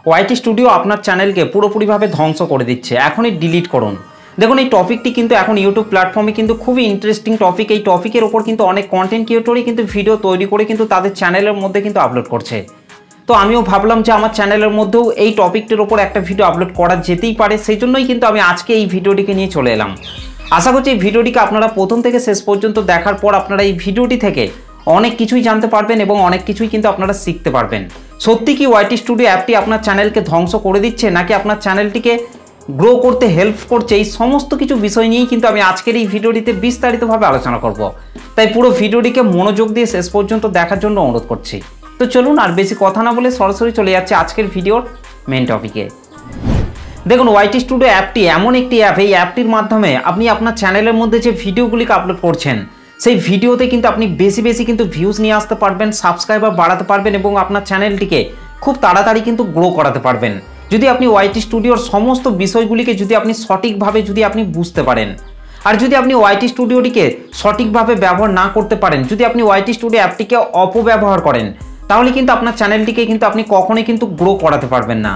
YT studio আপনার চ্যানেলকে পুরোপুরিভাবে ধ্বংস করে দিচ্ছে, এখনই ডিলিট করুন। দেখুন এই টপিকটি কিন্তু এখন ইউটিউব প্ল্যাটফর্মে কিন্তু খুবই ইন্টারেস্টিং টপিক। এই টপিকের ওপর কিন্তু অনেক কন্টেন্ট ক্রিয়েটরই কিন্তু ভিডিও তৈরি করে কিন্তু তাদের চ্যানেলের মধ্যে কিন্তু আপলোড করছে। তো আমিও ভাবলাম যে আমার চ্যানেলের মধ্যেও এই টপিকটির ওপর একটা ভিডিও আপলোড করা যেতেই পারে, সেই জন্যই কিন্তু আমি আজকে এই ভিডিওটিকে নিয়ে চলে এলাম। আশা করছি এই ভিডিওটিকে আপনারা প্রথম থেকে শেষ পর্যন্ত দেখার পর আপনারা এই ভিডিওটি থেকে অনেক কিছুই জানতে পারবেন এবং অনেক কিছুই কিন্তু আপনারা শিখতে পারবেন। সত্যি কি ওয়াইটি স্টুডিও অ্যাপটি আপনার চ্যানেলকে ধ্বংস করে দিচ্ছে নাকি আপনার চ্যানেলটিকে গ্রো করতে হেল্প করছে, এই সমস্ত কিছু বিষয় নিয়েই কিন্তু আমি আজকের এই ভিডিওটিতে বিস্তারিতভাবে আলোচনা করব। তাই পুরো ভিডিওটিকে মনোযোগ দিয়ে শেষ পর্যন্ত দেখার জন্য অনুরোধ করছি। তো চলুন আর বেশি কথা না বলে সরাসরি চলে যাচ্ছে আজকের ভিডিওর মেন টপিকে। দেখুন ওয়াইটি স্টুডিও অ্যাপটি এমন একটি অ্যাপ, এই অ্যাপটির মাধ্যমে আপনি আপনার চ্যানেলের মধ্যে যে ভিডিওগুলিকে আপলোড করছেন সেই ভিডিওতে কিন্তু আপনি বেশি কিন্তু ভিউজ নিয়ে আসতে পারবেন, সাবস্ক্রাইবার বাড়াতে পারবেন এবং আপনার চ্যানেলটিকে খুব তাড়াতাড়ি কিন্তু গ্রো করাতে পারবেন যদি আপনি ওয়াইটি স্টুডিওর সমস্ত বিষয়গুলিকে যদি আপনি সঠিকভাবে যদি আপনি বুঝতে পারেন। আর যদি আপনি ওয়াইটি স্টুডিওটিকে সঠিকভাবে ব্যবহার না করতে পারেন, যদি আপনি ওয়াইটি স্টুডিও অ্যাপটিকে অপব্যবহার করেন, তাহলে কিন্তু আপনার চ্যানেলটিকে কিন্তু আপনি কখনোই কিন্তু গ্রো করাতে পারবেন না।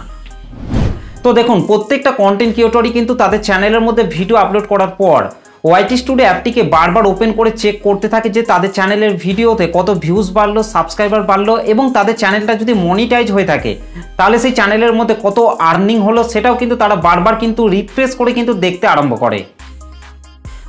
তো দেখুন প্রত্যেকটা কন্টেন্ট ক্রিয়েটরই কিন্তু তাদের চ্যানেলের মধ্যে ভিডিও আপলোড করার পর ওয়াইটি স্টুডিও অ্যাপটিকে বারবার ওপেন করে চেক করতে থাকে যে তাদের চ্যানেলের ভিডিওতে কত ভিউজ বাড়লো, সাবস্ক্রাইবার বাড়লো এবং তাদের চ্যানেলটা যদি মনিটাইজ হয়ে থাকে তাহলে সেই চ্যানেলের মধ্যে কত আর্নিং হলো সেটাও কিন্তু তারা বারবার কিন্তু রিফ্রেশ করে কিন্তু দেখতে আরম্ভ করে।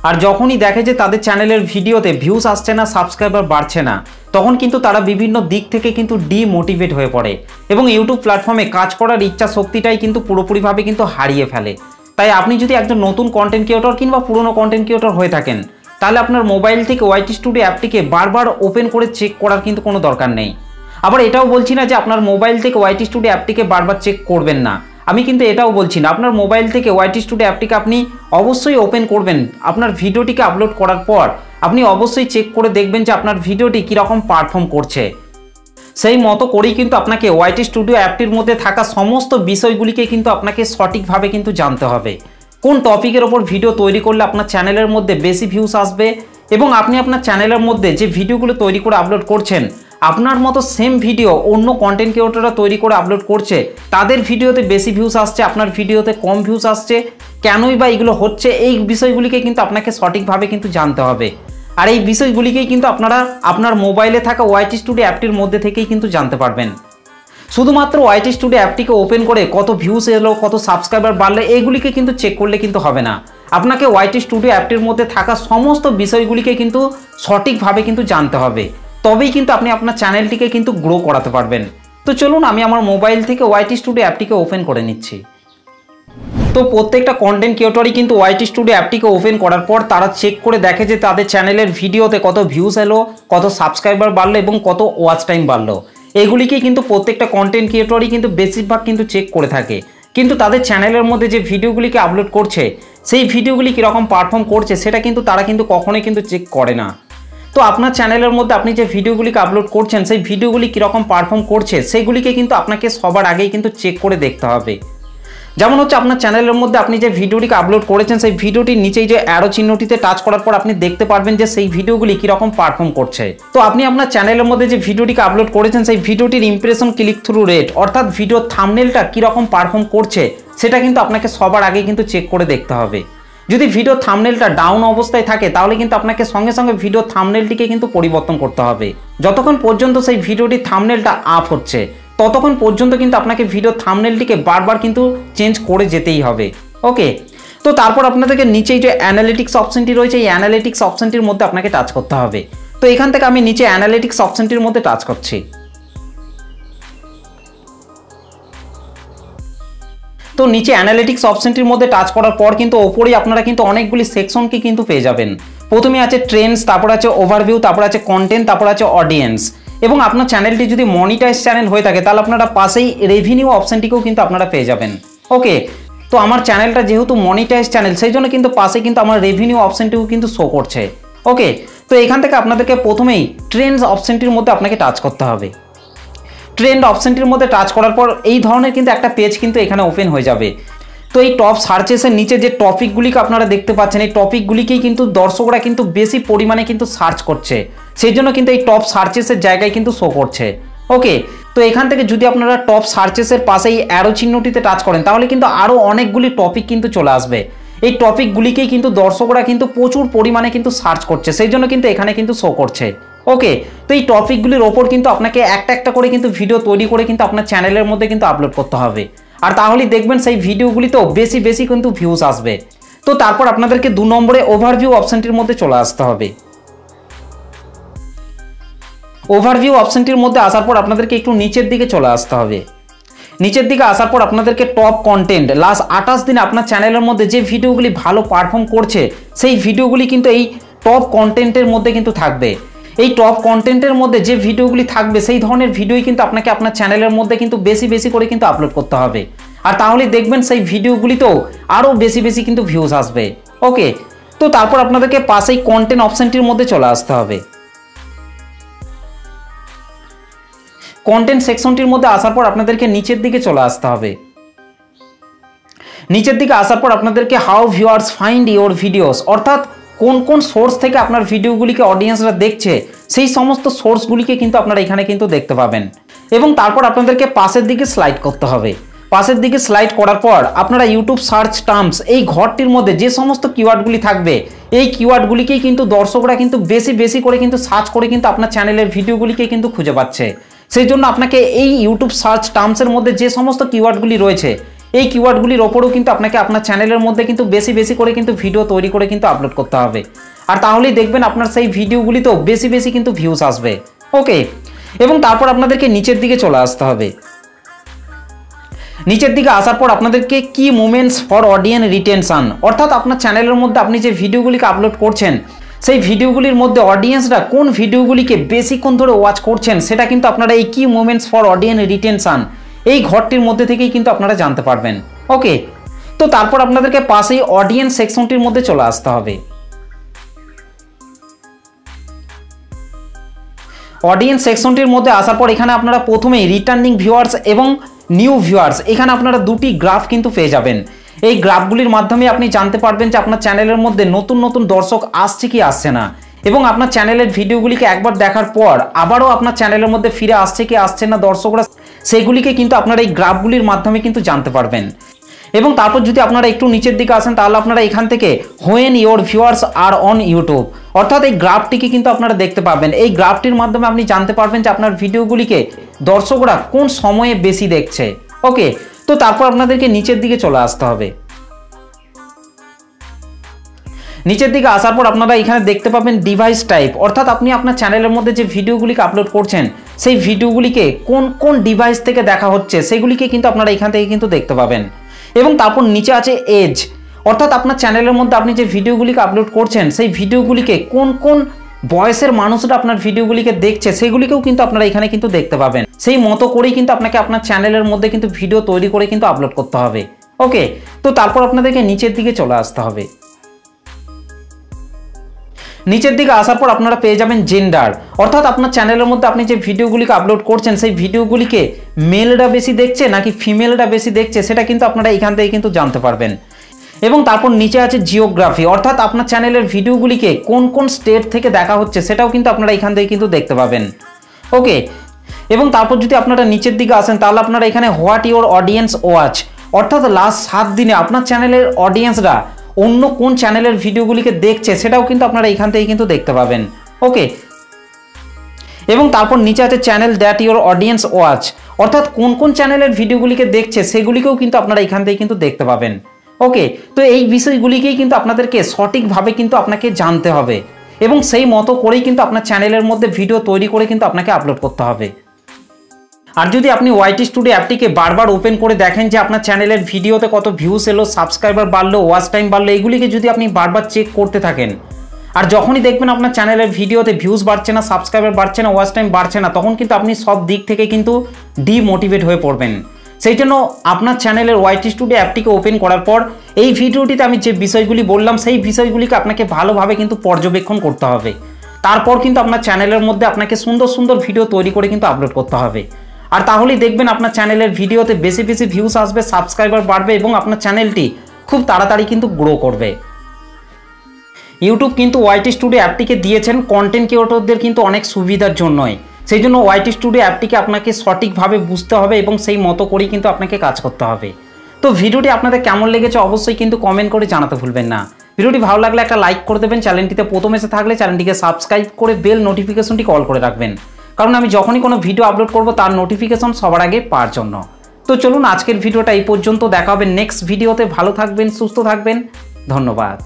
আর যখনই দেখে যে তাদের চ্যানেলের ভিডিওতে ভিউজ আসছে না, সাবস্ক্রাইবার বাড়ছে না, তখন কিন্তু তারা বিভিন্ন দিক থেকে কিন্তু ডিমোটিভেট হয়ে পড়ে এবং ইউটিউব প্ল্যাটফর্মে কাজ করার ইচ্ছা শক্তিটাই কিন্তু পুরোপুরিভাবে কিন্তু হারিয়ে ফেলে। তাই আপনি যদি একজন নতুন কন্টেন্ট ক্রিয়েটর কিংবা পুরনো কন্টেন্ট ক্রিয়েটর হয়ে থাকেন তাহলে আপনার মোবাইল থেকে ওয়াইটি স্টুডিও অ্যাপটিকে বারবার ওপেন করে চেক করার কিন্তু কোনো দরকার নেই। আবার এটাও বলছি না যে আপনার মোবাইল থেকে ওয়াইটি স্টুডিও অ্যাপটিকে বারবার চেক করবেন না, আমি কিন্তু এটাও বলছি না। আপনার মোবাইল থেকে ওয়াইটি স্টুডিও অ্যাপটিকে আপনি অবশ্যই ওপেন করবেন। আপনার ভিডিওটিকে আপলোড করার পর আপনি অবশ্যই চেক করে দেখবেন যে আপনার ভিডিওটি কীরকম পারফর্ম করছে। সেই মতো করেই কিন্তু আপনাকে ওয়াইটি স্টুডিও অ্যাপটির মধ্যে থাকা সমস্ত বিষয়গুলিকে কিন্তু আপনাকে সঠিকভাবে কিন্তু জানতে হবে। কোন টপিকের ওপর ভিডিও তৈরি করলে আপনার চ্যানেলের মধ্যে বেশি ভিউস আসবে এবং আপনি আপনার চ্যানেলের মধ্যে যে ভিডিওগুলো তৈরি করে আপলোড করছেন আপনার মতো সেম ভিডিও অন্য কন্টেন্ট ক্রিয়েটররা তৈরি করে আপলোড করছে, তাদের ভিডিওতে বেশি ভিউস আসছে, আপনার ভিডিওতে কম ভিউস আসছে, কেনই বা এগুলো হচ্ছে, এই বিষয়গুলিকে কিন্তু আপনাকে সঠিকভাবে কিন্তু জানতে হবে। আর এই বিষয়গুলিকেই কিন্তু আপনারা আপনার মোবাইলে থাকা ওয়াইটি স্টুডিও অ্যাপটির মধ্যে থেকেই কিন্তু জানতে পারবেন। শুধুমাত্র ওয়াইটি স্টুডিও অ্যাপটিকে ওপেন করে কত ভিউস এলো, কত সাবস্ক্রাইবার বাড়লে এইগুলিকে কিন্তু চেক করলে কিন্তু হবে না। আপনাকে ওয়াইটি স্টুডিও অ্যাপটির মধ্যে থাকা সমস্ত বিষয়গুলিকে কিন্তু সঠিকভাবে কিন্তু জানতে হবে, তবেই কিন্তু আপনি আপনার চ্যানেলটিকে কিন্তু গ্রো করাতে পারবেন। তো চলুন আমি আমার মোবাইল থেকে ওয়াইটি স্টুডিও অ্যাপটিকে ওপেন করে নিচ্ছি। তো প্রত্যেকটা কন্টেন্ট ক্রিয়েটরই কিন্তু ওয়াইটি স্টুডিও অ্যাপটিকে ওপেন করার পর তারা চেক করে দেখে যে তাদের চ্যানেলের ভিডিওতে কত ভিউস এলো, কত সাবস্ক্রাইবার বাড়লো এবং কত ওয়াচ টাইম বাড়লো। এগুলিকেই কিন্তু প্রত্যেকটা কন্টেন্ট ক্রিয়েটরই কিন্তু বেশিরভাগ কিন্তু চেক করে থাকে। কিন্তু তাদের চ্যানেলের মধ্যে যে ভিডিওগুলিকে আপলোড করছে সেই ভিডিওগুলি কীরকম পারফর্ম করছে সেটা কিন্তু তারা কিন্তু কখনোই কিন্তু চেক করে না। তো আপনার চ্যানেলের মধ্যে আপনি যে ভিডিওগুলিকে আপলোড করছেন সেই ভিডিওগুলি কীরকম পারফর্ম করছে সেগুলিকে কিন্তু আপনাকে সবার আগেই কিন্তু চেক করে দেখতে হবে। যেমন হচ্ছে আপনার চ্যানেলের মধ্যে আপনি যে ভিডিওটিকে আপলোড করেছেন সেই ভিডিওটির নিচেই যে অ্যারো চিহ্নটিতে টাচ করার পর আপনি দেখতে পারবেন যে সেই ভিডিওগুলি কীরকম পারফর্ম করছে। তো আপনি আপনার চ্যানেলের মধ্যে যে ভিডিওটিকে আপলোড করেছেন সেই ভিডিওটির ইমপ্রেশন ক্লিক থ্রু রেট অর্থাৎ ভিডিওর থাম্বনেলটা কীরকম পারফর্ম করছে সেটা কিন্তু আপনাকে সবার আগে কিন্তু চেক করে দেখতে হবে। যদি ভিডিও থাম্বনেলটা ডাউন অবস্থায় থাকে তাহলে কিন্তু আপনাকে সঙ্গে সঙ্গে ভিডিও থাম্বনেলটিকে কিন্তু পরিবর্তন করতে হবে। যতক্ষণ পর্যন্ত সেই ভিডিওটির থাম্বনেলটা আপ হচ্ছে ততক্ষণ পর্যন্ত কিন্তু আপনাকে ভিডিও থাম্বনেলটিকে বারবার কিন্তু চেঞ্জ করে যেতেই হবে। ওকে, তো তারপর আপনাদেরকে নিচেই যে অ্যানালিটিক্স অপশনটি রয়েছে এই অ্যানালিটিক্স অপশনটির মধ্যে আপনাকে টাচ করতে হবে। তো এখান থেকে আমি নিচে অ্যানালিটিক্স অপশনটির মধ্যে টাচ করছি। তো নিচে অ্যানালিটিক্স অপশনটির মধ্যে টাচ করার পর কিন্তু ওপরেই আপনারা কিন্তু অনেকগুলি সেকশনকে কিন্তু পেয়ে যাবেন। প্রথমে আছে ট্রেন্ডস, তারপর আছে ওভারভিউ, তারপর আছে কন্টেন্ট, তারপর আছে অডিয়েন্স। এবং আপনার চ্যানেলটি যদি মনিটাইজ চ্যানেল হয়ে থাকে তাহলে আপনারা পাশেই রেভিনিউ অপশনটিকেও কিন্তু আপনারা পেয়ে যাবেন। ওকে, তো আমার চ্যানেলটা যেহেতু মনিটাইজ চ্যানেল সেই জন্য কিন্তু পাশে কিন্তু আমার রেভিনিউ অপশনটিও কিন্তু শো করছে। ওকে, তো এখান থেকে আপনাদেরকে প্রথমেই ট্রেন্ডস অপশনটির মধ্যে আপনাকে টাচ করতে হবে। ট্রেন্ড অপশনটির মধ্যে টাচ করার পর এই ধরনের কিন্তু একটা পেজ কিন্তু এখানে ওপেন হয়ে যাবে। তো এই টপ সার্চেসের নিচে যে টপিকগুলিকে আপনারা দেখতে পাচ্ছেন এই টপিকগুলিকেই কিন্তু দর্শকরা কিন্তু বেশি পরিমাণে কিন্তু সার্চ করছে, সেই জন্য কিন্তু এই টপ সার্চেসের জায়গায় কিন্তু শো করছে। ওকে, তো এখান থেকে যদি আপনারা টপ সার্চেসের পাশে এই অ্যারো চিহ্নটিতে টাচ করেন তাহলে কিন্তু আরও অনেকগুলি টপিক কিন্তু চলে আসবে। এই টপিকগুলিকেই কিন্তু দর্শকরা কিন্তু প্রচুর পরিমাণে কিন্তু সার্চ করছে, সেই জন্য কিন্তু এখানে কিন্তু শো করছে। ওকে, তো এই টপিকগুলির ওপর কিন্তু আপনাকে একটা একটা করে কিন্তু ভিডিও তৈরি করে কিন্তু আপনার চ্যানেলের মধ্যে কিন্তু আপলোড করতে হবে। আর তাহলেই দেখবেন সেই ভিডিওগুলিতেও বেশি বেশি কিন্তু ভিউজ আসবে। তো তারপর আপনাদেরকে 2 নম্বরে ওভারভিউ অপশনটির মধ্যে চলে আসতে হবে। ওভারভিউ অপশনটির মধ্যে আসার পর আপনাদেরকে একটু নিচের দিকে চলে আসতে হবে। নিচের দিকে আসার পর আপনাদেরকে টপ কন্টেন্ট লাস্ট 28 দিনে আপনার চ্যানেলের মধ্যে যে ভিডিওগুলি ভালো পারফর্ম করছে সেই ভিডিওগুলি কিন্তু এই টপ কন্টেন্টের মধ্যে কিন্তু থাকবে। এই টপ কন্টেন্টের মধ্যে যে ভিডিওগুলি থাকবে সেই ধরনের ভিডিওই কিন্তু আপনাকে আপনার চ্যানেলের মধ্যে কিন্তু বেশি বেশি করে কিন্তু আপলোড করতে হবে। আর তাহলে দেখবেন সেই ভিডিওগুলিতেও আরও বেশি বেশি কিন্তু ভিউজ আসবে। ওকে, তো তারপর আপনাদেরকে পাশেই কন্টেন্ট অপশনটির মধ্যে চলে আসতে হবে। কন্টেন্ট সেকশনটির মধ্যে আসার পর আপনাদেরকে নিচের দিকে চলে আসতে হবে। নিচের দিকে আসার পর আপনাদেরকে how viewers find your videos, অর্থাৎ কোন কোন সোর্স থেকে আপনার ভিডিওগুলিকে অডিয়েন্সরা দেখছে সেই সমস্ত সোর্সগুলিকে কিন্তু আপনারা এখানে কিন্তু দেখতে পাবেন। এবং তারপর আপনাদেরকে পাশের দিকে স্লাইড করতে হবে। পাশের দিকে স্লাইড করার পর আপনারা ইউটিউব সার্চ টার্মস এই ঘরটির মধ্যে যে সমস্ত কিওয়ার্ডগুলি থাকবে এই কিওয়ার্ডগুলিকেই কিন্তু দর্শকরা কিন্তু বেশি বেশি করে কিন্তু সার্চ করে কিন্তু আপনার চ্যানেলের ভিডিওগুলিকে কিন্তু খুঁজে পাচ্ছে। সেই জন্য আপনাকে এই ইউটিউব সার্চ টার্মসের মধ্যে যে সমস্ত কিওয়ার্ডগুলি রয়েছে এই কিওয়ার্ডগুলির ওপরও কিন্তু আপনাকে আপনার চ্যানেলের মধ্যে কিন্তু বেশি বেশি করে কিন্তু ভিডিও তৈরি করে কিন্তু আপলোড করতে হবে। আর তাহলেই দেখবেন আপনার সেই ভিডিওগুলিতেও বেশি বেশি কিন্তু ভিউজ আসবে। ওকে, এবং তারপর আপনাদেরকে নিচের দিকে চলে আসতে হবে। নিচের দিকে আসার পর আপনাদেরকে কি মোমেন্টস ফর অডিয়েন্স রিটেনশন, অর্থাৎ আপনার চ্যানেলের মধ্যে আপনি যে ভিডিওগুলিকে আপলোড করছেন সেই ভিডিওগুলির মধ্যে অডিয়েন্সরা কোন ভিডিওগুলিকে বেশিক্ষণ ধরে ওয়াচ করছেন সেটা কিন্তু আপনারা এই কি মোমেন্টস ফর অডিয়েন্স রিটেনশন এই ঘরটির মধ্যে থেকেই কিন্তু আপনারা জানতে পারবেন। ওকে, তো তারপর আপনাদেরকে পাশেই অডিয়েন্স সেকশনটির মধ্যে চলে আসতে হবে। অডিয়েন্স সেকশনটির মধ্যে আসার পর এখানে আপনারা প্রথমেই রিটার্নিং ভিউয়ার্স এবং নিউ ভিউয়ার্স এখানে আপনারা দুটি গ্রাফ কিন্তু পেয়ে যাবেন। এই গ্রাফগুলির মাধ্যমে আপনি জানতে পারবেন যে আপনার চ্যানেলের মধ্যে নতুন নতুন দর্শক আসছে কি আসছে না, এবং আপনার চ্যানেলের ভিডিওগুলিকে একবার দেখার পর আবারও আপনার চ্যানেলের মধ্যে ফিরে আসছে কি আসছে না দর্শকরা, সেগুলিকে কিন্তু আপনারা এই গ্রাফগুলির মাধ্যমে কিন্তু জানতে পারবেন। এবং তারপর যদি আপনারা একটু নিচের দিকে আসেন তাহলে আপনারা এখান থেকে when your viewers are on YouTube, অর্থাৎ এই গ্রাফটিকে কিন্তু আপনারা দেখতে পাবেন। এই গ্রাফটির মাধ্যমে আপনি জানতে পারবেন যে আপনার ভিডিওগুলিকে দর্শকরা কোন সময়ে বেশি দেখছে। ওকে, তো তারপর আপনাদেরকে নিচের দিকে চলে আসতে হবে। নিচের দিকে আসার পর আপনারা এখানে দেখতে পাবেন ডিভাইস টাইপ, অর্থাৎ আপনি আপনার চ্যানেলের মধ্যে যে ভিডিওগুলিকে আপলোড করছেন সেই ভিডিওগুলিকে কোন কোন ডিভাইস থেকে দেখা হচ্ছে সেগুলিকে কিন্তু আপনারা এখান থেকে কিন্তু দেখতে পাবেন। এবং তারপর নিচে আছে এজ, অর্থাৎ আপনার চ্যানেলের মধ্যে আপনি যে ভিডিওগুলিকে আপলোড করছেন সেই ভিডিওগুলিকে কোন কোন বয়সের মানুষরা আপনার ভিডিওগুলিকে দেখছে সেগুলিকেও কিন্তু আপনারা এখানে কিন্তু দেখতে পাবেন। সেই মতো করেই কিন্তু আপনাকে আপনার চ্যানেলের মধ্যে কিন্তু ভিডিও তৈরি করে কিন্তু আপলোড করতে হবে। ওকে, তো তারপর আপনাদেরকে নিচের দিকে চলে আসতে হবে। নিচের দিকে আসার পর আপনারা পেয়ে যাবেন জেন্ডার, অর্থাৎ আপনার চ্যানেলের মধ্যে আপনি যে ভিডিওগুলিকে আপলোড করছেন সেই ভিডিওগুলিকে মেলরা বেশি দেখছে নাকি ফিমেলরা বেশি দেখছে সেটা কিন্তু আপনারা এখান থেকে কিন্তু জানতে পারবেন। এবং তারপর নিচে আছে জিওগ্রাফি, অর্থাৎ আপনার চ্যানেলের ভিডিওগুলিকে কোন কোন স্টেট থেকে দেখা হচ্ছে সেটাও কিন্তু আপনারা এখান থেকে কিন্তু দেখতে পাবেন। ওকে, এবং তারপর যদি আপনারা নিচের দিকে আসেন তাহলে আপনারা এখানে হোয়াট ইওর অডিয়েন্স ওয়াচ, অর্থাৎ লাস্ট 7 দিনে আপনার চ্যানেলের অডিয়েন্সরা অন্য কোন চ্যানেলের ভিডিওগুলিকে দেখছে সেটাও কিন্তু আপনারা এখান থেকে কিন্তু দেখতে পাবেন। ওকে, এবং তারপর নিচে আছে channel that your audience watch, অর্থাৎ কোন কোন চ্যানেলের ভিডিওগুলিকে দেখছে সেগুলিকেও কিন্তু আপনারা এখান থেকে কিন্তু দেখতে পাবেন। ওকে, তো এই বিষয়গুলিকেই কিন্তু আপনাদেরকে সঠিকভাবে কিন্তু আপনাকে জানতে হবে এবং সেই মতো করেই কিন্তু আপনার চ্যানেলের মধ্যে ভিডিও তৈরি করে কিন্তু আপনাকে আপলোড করতে হবে। আর যদি আপনি ওয়াইটি স্টুডিও অ্যাপটিকে বারবার ওপেন করে দেখেন যে আপনার চ্যানেলের ভিডিওতে কত ভিউস এলো, সাবস্ক্রাইবার বাড়লো, ওয়াচ টাইম বাড়লো, এইগুলিকে যদি আপনি বারবার চেক করতে থাকেন আর যখনই দেখবেন আপনার চ্যানেলের ভিডিওতে ভিউজ বাড়ছে না, সাবস্ক্রাইবার বাড়ছে না, ওয়াচ টাইম বাড়ছে না, তখন কিন্তু আপনি সব দিক থেকে কিন্তু ডিমোটিভেট হয়ে পড়বেন। সেই জন্য আপনার চ্যানেলের ওয়াইটি স্টুডিও অ্যাপটিকে ওপেন করার পর এই ভিডিওটিতে আমি যে বিষয়গুলি বললাম সেই বিষয়গুলিকে আপনাকে ভালোভাবে কিন্তু পর্যবেক্ষণ করতে হবে। তারপর কিন্তু আপনার চ্যানেলের মধ্যে আপনাকে সুন্দর সুন্দর ভিডিও তৈরি করে কিন্তু আপলোড করতে হবে। আর তাহলেই দেখবেন আপনার চ্যানেলের ভিডিওতে বেশি বেশি ভিউস আসবে, সাবস্ক্রাইবার বাড়বে এবং আপনার চ্যানেলটি খুব তাড়াতাড়ি কিন্তু গ্রো করবে। ইউটিউব কিন্তু ওয়াইটি স্টুডিও অ্যাপটিকে দিয়েছেন কন্টেন্ট ক্রিয়েটরদের কিন্তু অনেক সুবিধার জন্যই। সেই জন্য ওয়াইটি স্টুডিও অ্যাপটিকে আপনাকে সঠিকভাবে বুঝতে হবে এবং সেই মতো করেই কিন্তু আপনাকে কাজ করতে হবে। তো ভিডিওটি আপনাদের কেমন লেগেছে অবশ্যই কিন্তু কমেন্ট করে জানাতে ভুলবেন না। ভিডিওটি ভালো লাগলে একটা লাইক করে দেবেন, চ্যানেলটিতে প্রথম এসে থাকলে চ্যানেলটিকে সাবস্ক্রাইব করে বেল নোটিফিকেশনটি অল করে রাখবেন, কারণ আমি যখনই কোনো ভিডিও আপলোড করব তার নোটিফিকেশন সবার আগে পাওয়ার জন্য। তো চলুন আজকের ভিডিওটা এই পর্যন্ত, দেখা হবে নেক্সট ভিডিওতে। ভালো থাকবেন, সুস্থ থাকবেন, ধন্যবাদ।